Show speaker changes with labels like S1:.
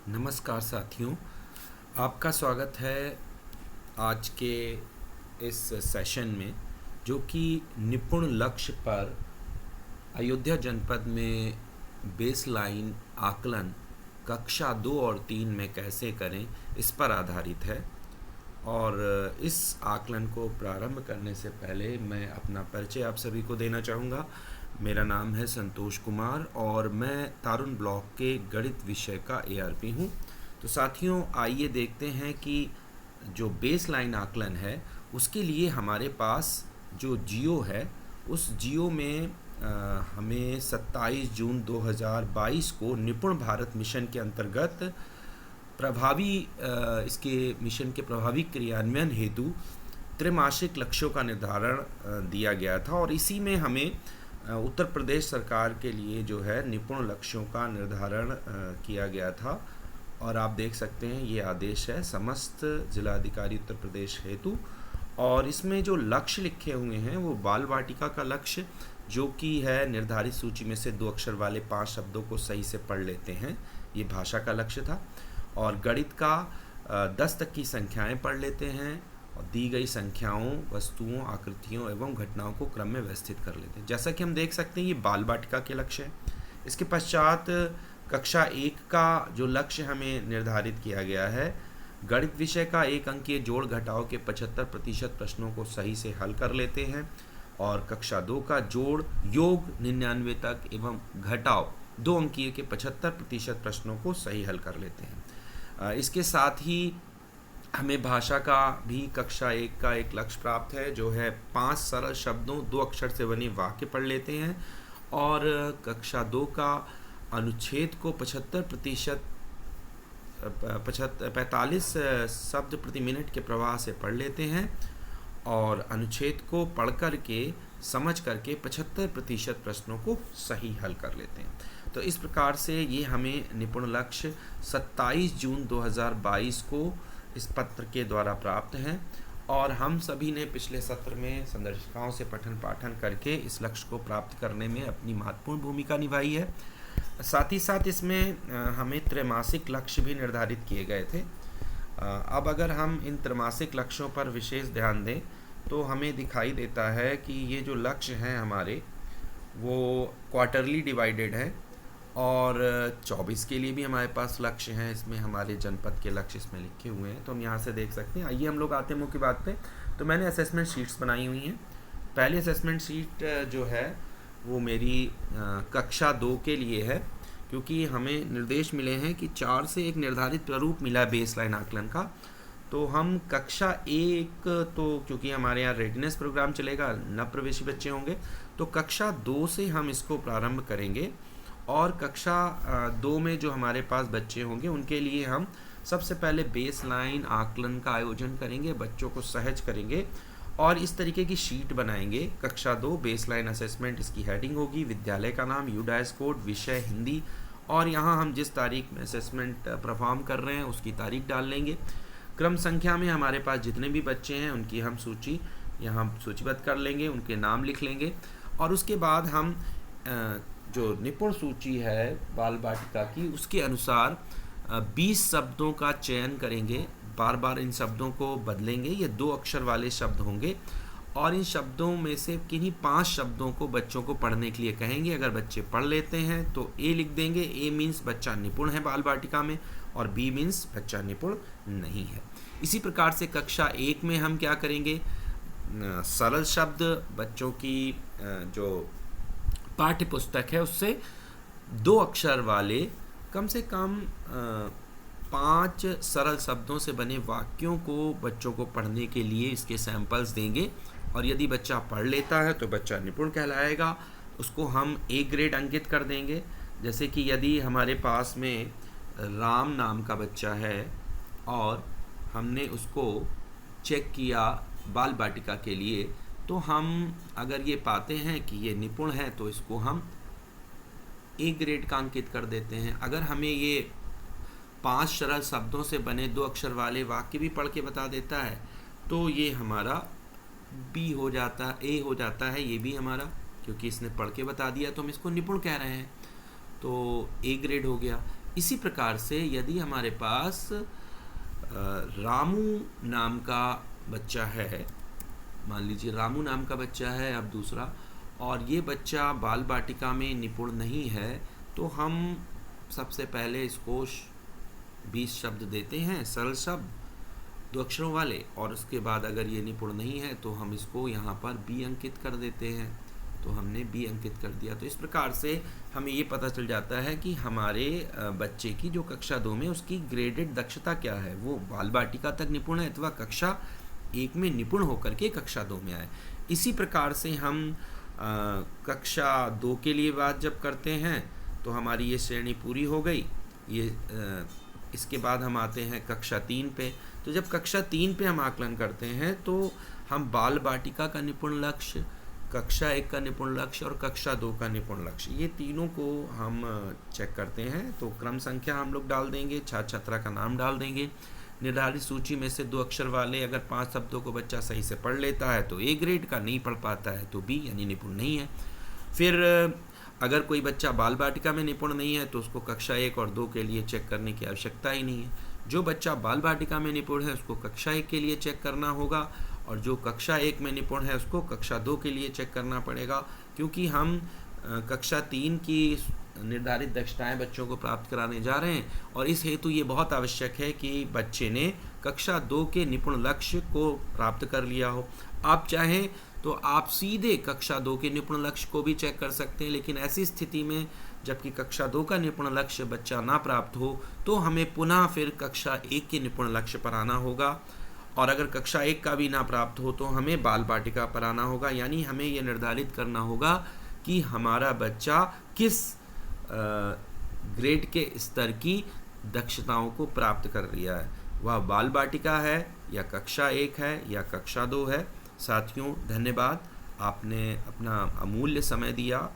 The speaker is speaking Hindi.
S1: नमस्कार साथियों, आपका स्वागत है आज के इस सेशन में, जो कि निपुण लक्ष्य पर अयोध्या जनपद में बेसलाइन आकलन कक्षा 2 और 3 में कैसे करें, इस पर आधारित है। और इस आकलन को प्रारंभ करने से पहले मैं अपना परिचय आप सभी को देना चाहूँगा। मेरा नाम है संतोष कुमार और मैं तारुण ब्लॉक के गणित विषय का एआरपी हूँ। तो साथियों, आइए देखते हैं कि जो बेसलाइन आकलन है उसके लिए हमारे पास जो जियो है, उस जियो में हमें 27 जून 2022 को निपुण भारत मिशन के अंतर्गत इसके मिशन के प्रभावी क्रियान्वयन हेतु त्रैमासिक लक्ष्यों का निर्धारण दिया गया था। और इसी में हमें उत्तर प्रदेश सरकार के लिए जो है निपुण लक्ष्यों का निर्धारण किया गया था। और आप देख सकते हैं ये आदेश है समस्त जिलाधिकारी उत्तर प्रदेश हेतु। और इसमें जो लक्ष्य लिखे हुए हैं वो बाल वाटिका का लक्ष्य, जो कि है निर्धारित सूची में से 2 अक्षर वाले 5 शब्दों को सही से पढ़ लेते हैं, ये भाषा का लक्ष्य था। और गणित का 10 तक की संख्याएं पढ़ लेते हैं और दी गई संख्याओं, वस्तुओं, आकृतियों एवं घटनाओं को क्रम में व्यवस्थित कर लेते हैं। जैसा कि हम देख सकते हैं ये बाल वाटिका के लक्ष्य है। इसके पश्चात कक्षा 1 का जो लक्ष्य हमें निर्धारित किया गया है, गणित विषय का 1 अंकीय जोड़ घटाव के 75% प्रश्नों को सही से हल कर लेते हैं। और कक्षा 2 का जोड़, योग 99 तक एवं घटाव 2 अंकीय के 75% प्रश्नों को सही हल कर लेते हैं। इसके साथ ही हमें भाषा का भी कक्षा 1 का एक लक्ष्य प्राप्त है, जो है 5 सरल शब्दों 2 अक्षर से बने वाक्य पढ़ लेते हैं। और कक्षा 2 का अनुच्छेद को 45 शब्द प्रति मिनट के प्रवाह से पढ़ लेते हैं। और अनुच्छेद को पढ़ कर के समझ करके 75% प्रश्नों को सही हल कर लेते हैं। तो इस प्रकार से ये हमें निपुण लक्ष्य 27 जून 2022 को इस पत्र के द्वारा प्राप्त हैं। और हम सभी ने पिछले सत्र में संदर्शिकाओं से पठन पाठन करके इस लक्ष्य को प्राप्त करने में अपनी महत्वपूर्ण भूमिका निभाई है। साथ ही साथ इसमें हमें त्रैमासिक लक्ष्य भी निर्धारित किए गए थे। अब अगर हम इन त्रैमासिक लक्ष्यों पर विशेष ध्यान दें तो हमें दिखाई देता है कि ये जो लक्ष्य हैं हमारे, वो क्वार्टरली डिवाइडेड है। और 24 के लिए भी हमारे पास लक्ष्य हैं, इसमें हमारे जनपद के लक्ष्य इसमें लिखे हुए हैं, तो हम यहाँ से देख सकते हैं। आइए हम लोग आते हैं मुख्य बात पे। तो मैंने असेसमेंट शीट्स बनाई हुई हैं। पहली असेसमेंट शीट जो है वो मेरी कक्षा 2 के लिए है, क्योंकि हमें निर्देश मिले हैं कि 4 से एक निर्धारित प्रारूप मिला है बेसलाइन आकलन का। तो हम कक्षा 1, तो क्योंकि हमारे यहाँ रेडनेस प्रोग्राम चलेगा, नव प्रवेशी बच्चे होंगे, तो कक्षा 2 से हम इसको प्रारंभ करेंगे। और कक्षा 2 में जो हमारे पास बच्चे होंगे उनके लिए हम सबसे पहले बेसलाइन आकलन का आयोजन करेंगे, बच्चों को सहज करेंगे और इस तरीके की शीट बनाएंगे। कक्षा 2 बेसलाइन असेसमेंट, इसकी हेडिंग होगी, विद्यालय का नाम, यूडाइस कोड, विषय हिंदी, और यहाँ हम जिस तारीख में असेसमेंट परफॉर्म कर रहे हैं उसकी तारीख डाल लेंगे। क्रम संख्या में हमारे पास जितने भी बच्चे हैं उनकी हम सूची यहाँ सूचीबद्ध कर लेंगे, उनके नाम लिख लेंगे। और उसके बाद हम जो निपुण सूची है बाल वाटिका की, उसके अनुसार 20 शब्दों का चयन करेंगे। बार बार इन शब्दों को बदलेंगे, ये 2 अक्षर वाले शब्द होंगे। और इन शब्दों में से किन्हीं 5 शब्दों को बच्चों को पढ़ने के लिए कहेंगे। अगर बच्चे पढ़ लेते हैं तो ए लिख देंगे। ए मीन्स बच्चा निपुण है बाल वाटिका में, और बी मीन्स बच्चा निपुण नहीं है। इसी प्रकार से कक्षा 1 में हम क्या करेंगे, सरल शब्द, बच्चों की जो पाठ्य पुस्तक है उससे 2 अक्षर वाले कम से कम 5 सरल शब्दों से बने वाक्यों को बच्चों को पढ़ने के लिए इसके सैंपल्स देंगे। और यदि बच्चा पढ़ लेता है तो बच्चा निपुण कहलाएगा, उसको हम A ग्रेड अंकित कर देंगे। जैसे कि यदि हमारे पास में राम नाम का बच्चा है और हमने उसको चेक किया बाल वाटिका के लिए, तो हम अगर ये पाते हैं कि ये निपुण है तो इसको हम A ग्रेड का अंकित कर देते हैं। अगर हमें ये 5 सरल शब्दों से बने 2 अक्षर वाले वाक्य भी पढ़ के बता देता है तो ये हमारा B हो जाता है, A हो जाता है ये भी हमारा, क्योंकि इसने पढ़ के बता दिया तो हम इसको निपुण कह रहे हैं, तो A ग्रेड हो गया। इसी प्रकार से यदि हमारे पास रामू नाम का बच्चा है, मान लीजिए रामू नाम का बच्चा है अब दूसरा, और ये बच्चा बाल बाटिका में निपुण नहीं है, तो हम सबसे पहले इसको 20 शब्द देते हैं, सरल शब्द 2 अक्षरों वाले, और उसके बाद अगर ये निपुण नहीं है तो हम इसको यहाँ पर बी अंकित कर देते हैं। तो हमने बी अंकित कर दिया। तो इस प्रकार से हमें ये पता चल जाता है कि हमारे बच्चे की जो कक्षा 2 में उसकी ग्रेडेड दक्षता क्या है, वो बाल बाटिका तक निपुण है अथवा कक्षा 1 में निपुण होकर के कक्षा 2 में आए। इसी प्रकार से हम कक्षा 2 के लिए बात जब करते हैं तो हमारी ये श्रेणी पूरी हो गई। ये इसके बाद हम आते हैं कक्षा 3 पे। तो जब कक्षा 3 पे हम आकलन करते हैं तो हम बाल बाटिका का निपुण लक्ष्य, कक्षा 1 का निपुण लक्ष्य और कक्षा 2 का निपुण लक्ष्य, ये तीनों को हम चेक करते हैं। तो क्रम संख्या हम लोग डाल देंगे, छात्र छात्रा का नाम डाल देंगे, निर्धारित सूची में से 2 अक्षर वाले अगर 5 शब्दों को बच्चा सही से पढ़ लेता है तो ए ग्रेड का, नहीं पढ़ पाता है तो बी यानी निपुण नहीं है। फिर अगर कोई बच्चा बाल बाटिका में निपुण नहीं है तो उसको कक्षा 1 और 2 के लिए चेक करने की आवश्यकता ही नहीं है। जो बच्चा बाल बाटिका में निपुण है उसको कक्षा 1 के लिए चेक करना होगा, और जो कक्षा 1 में निपुण है उसको कक्षा 2 के लिए चेक करना पड़ेगा, क्योंकि हम कक्षा 3 की निर्धारित दक्षताएं बच्चों को प्राप्त कराने जा रहे हैं। और इस हेतु ये बहुत आवश्यक है कि बच्चे ने कक्षा 2 के निपुण लक्ष्य को प्राप्त कर लिया हो। आप चाहें तो आप सीधे कक्षा 2 के निपुण लक्ष्य को भी चेक कर सकते हैं, लेकिन ऐसी स्थिति में जबकि कक्षा 2 का निपुण लक्ष्य बच्चा ना प्राप्त हो तो हमें पुनः फिर कक्षा 1 के निपुण लक्ष्य पर आना होगा, और अगर कक्षा 1 का भी ना प्राप्त हो तो हमें बाल बाटिका पर आना होगा। यानी हमें ये निर्धारित करना होगा कि हमारा बच्चा किस ग्रेड के स्तर की दक्षताओं को प्राप्त कर लिया है, वह बाल बाटिका है या कक्षा 1 है या कक्षा 2 है। साथियों धन्यवाद, आपने अपना अमूल्य समय दिया।